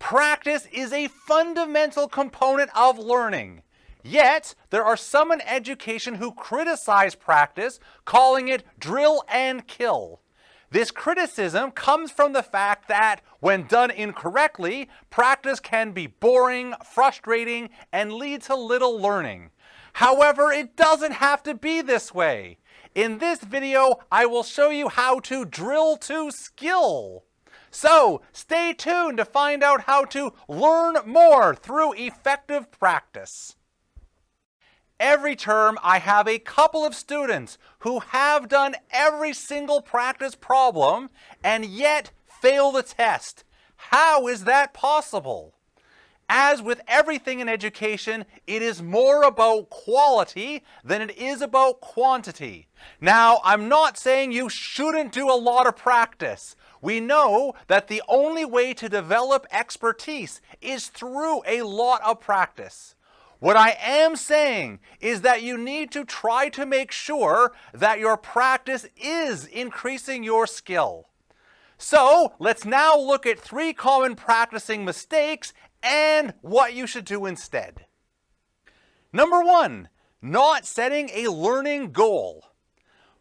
Practice is a fundamental component of learning. Yet, there are some in education who criticize practice, calling it drill and kill. This criticism comes from the fact that, when done incorrectly, practice can be boring, frustrating, and lead to little learning. However, it doesn't have to be this way. In this video, I will show you how to drill to skill. So, stay tuned to find out how to learn more through effective practice. Every term, I have a couple of students who have done every single practice problem and yet fail the test. How is that possible? As with everything in education, it is more about quality than it is about quantity. Now, I'm not saying you shouldn't do a lot of practice. We know that the only way to develop expertise is through a lot of practice. What I am saying is that you need to try to make sure that your practice is increasing your skill. So, let's now look at 3 common practicing mistakes and what you should do instead. Number 1, not setting a learning goal.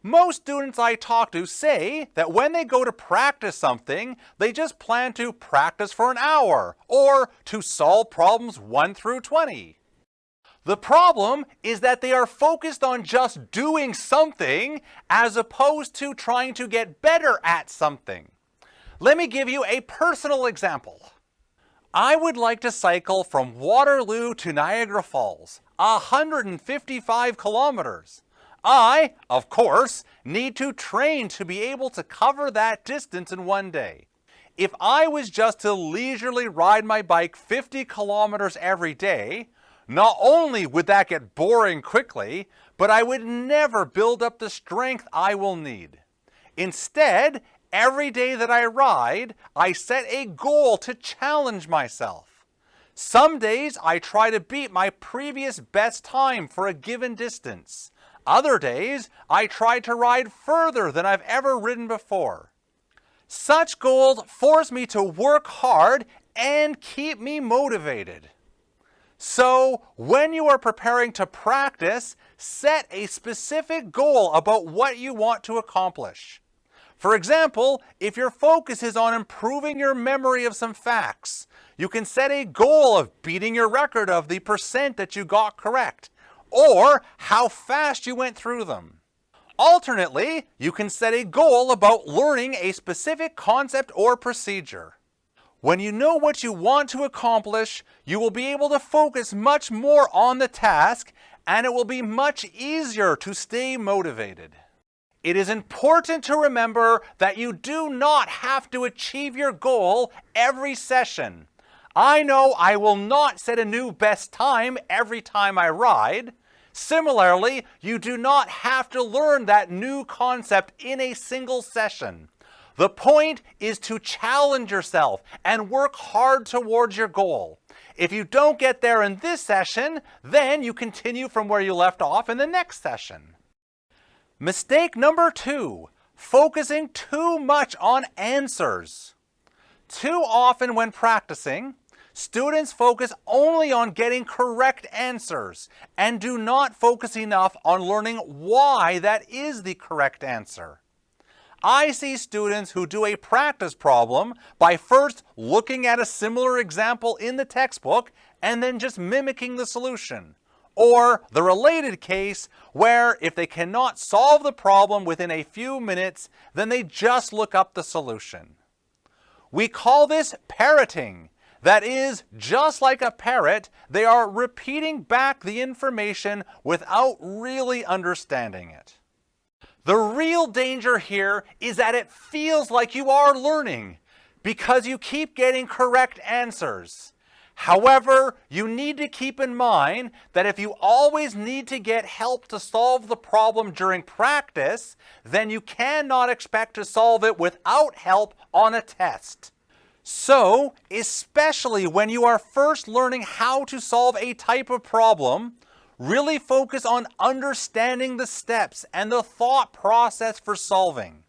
Most students I talk to say that when they go to practice something, they just plan to practice for an hour or to solve problems 1 through 20. The problem is that they are focused on just doing something as opposed to trying to get better at something. Let me give you a personal example. I would like to cycle from Waterloo to Niagara Falls, 155 kilometers. I, of course, need to train to be able to cover that distance in one day. If I was just to leisurely ride my bike 50 kilometers every day, not only would that get boring quickly, but I would never build up the strength I will need. Instead, every day that I ride, I set a goal to challenge myself. Some days I try to beat my previous best time for a given distance. Other days, I try to ride further than I've ever ridden before. Such goals force me to work hard and keep me motivated. So, when you are preparing to practice, set a specific goal about what you want to accomplish. For example, if your focus is on improving your memory of some facts, you can set a goal of beating your record of the % that you got correct, or how fast you went through them. Alternately, you can set a goal about learning a specific concept or procedure. When you know what you want to accomplish, you will be able to focus much more on the task, and it will be much easier to stay motivated. It is important to remember that you do not have to achieve your goal every session. I know I will not set a new best time every time I ride. Similarly, you do not have to learn that new concept in a single session. The point is to challenge yourself and work hard towards your goal. If you don't get there in this session, then you continue from where you left off in the next session. Mistake number 2, focusing too much on answers. Too often when practicing, students focus only on getting correct answers and do not focus enough on learning why that is the correct answer. I see students who do a practice problem by first looking at a similar example in the textbook and then just mimicking the solution. Or the related case where if they cannot solve the problem within a few minutes, then they just look up the solution. We call this parroting. That is, just like a parrot, they are repeating back the information without really understanding it. The real danger here is that it feels like you are learning because you keep getting correct answers. However, you need to keep in mind that if you always need to get help to solve the problem during practice, then you cannot expect to solve it without help on a test. So, especially when you are first learning how to solve a type of problem, really focus on understanding the steps and the thought process for solving.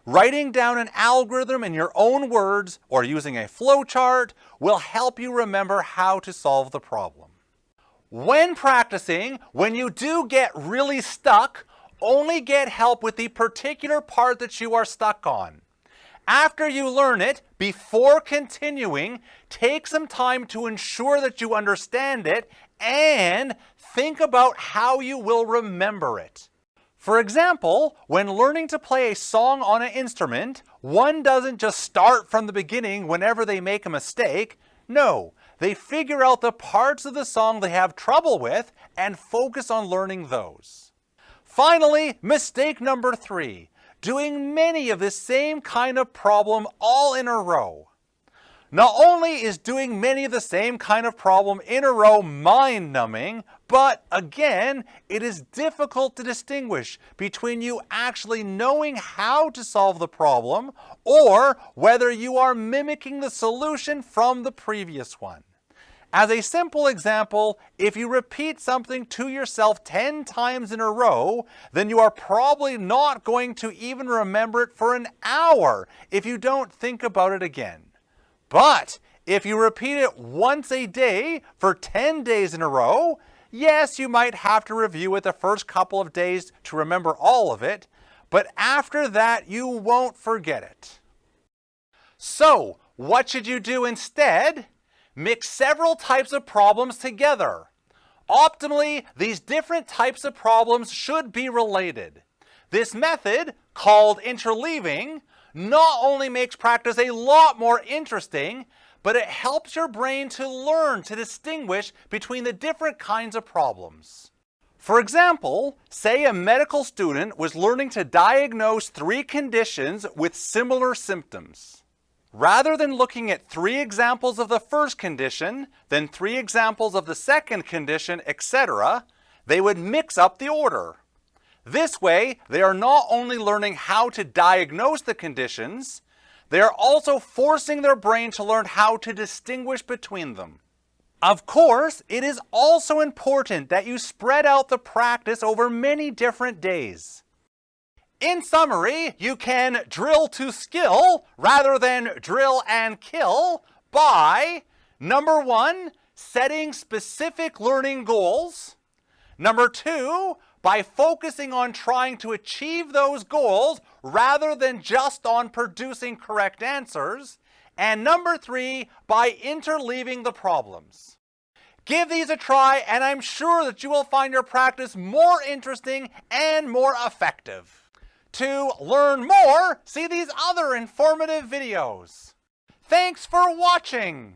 Writing down an algorithm in your own words or using a flowchart will help you remember how to solve the problem. When practicing, when you do get really stuck, only get help with the particular part that you are stuck on. After you learn it, before continuing, take some time to ensure that you understand it and think about how you will remember it. For example, when learning to play a song on an instrument, one doesn't just start from the beginning whenever they make a mistake. No, they figure out the parts of the song they have trouble with and focus on learning those. Finally, mistake number 3, doing many of the same kind of problem all in a row. Not only is doing many of the same kind of problem in a row mind-numbing, but again, it is difficult to distinguish between you actually knowing how to solve the problem or whether you are mimicking the solution from the previous one. As a simple example, if you repeat something to yourself 10 times in a row, then you are probably not going to even remember it for an hour if you don't think about it again. But if you repeat it once a day for 10 days in a row, yes, you might have to review it the first couple of days to remember all of it, but after that, you won't forget it. So, what should you do instead? Mix several types of problems together. Optimally, these different types of problems should be related. This method, called interleaving, not only makes practice a lot more interesting, but it helps your brain to learn to distinguish between the different kinds of problems. For example, say a medical student was learning to diagnose 3 conditions with similar symptoms. Rather than looking at 3 examples of the first condition, then 3 examples of the second condition, etc., they would mix up the order. This way, they are not only learning how to diagnose the conditions, they are also forcing their brain to learn how to distinguish between them. Of course, it is also important that you spread out the practice over many different days. In summary, you can drill to skill rather than drill and kill by, number 1, setting specific learning goals. Number 2, by focusing on trying to achieve those goals rather than just on producing correct answers. And number 3, by interleaving the problems. Give these a try, and I'm sure that you will find your practice more interesting and more effective. To learn more, see these other informative videos. Thanks for watching!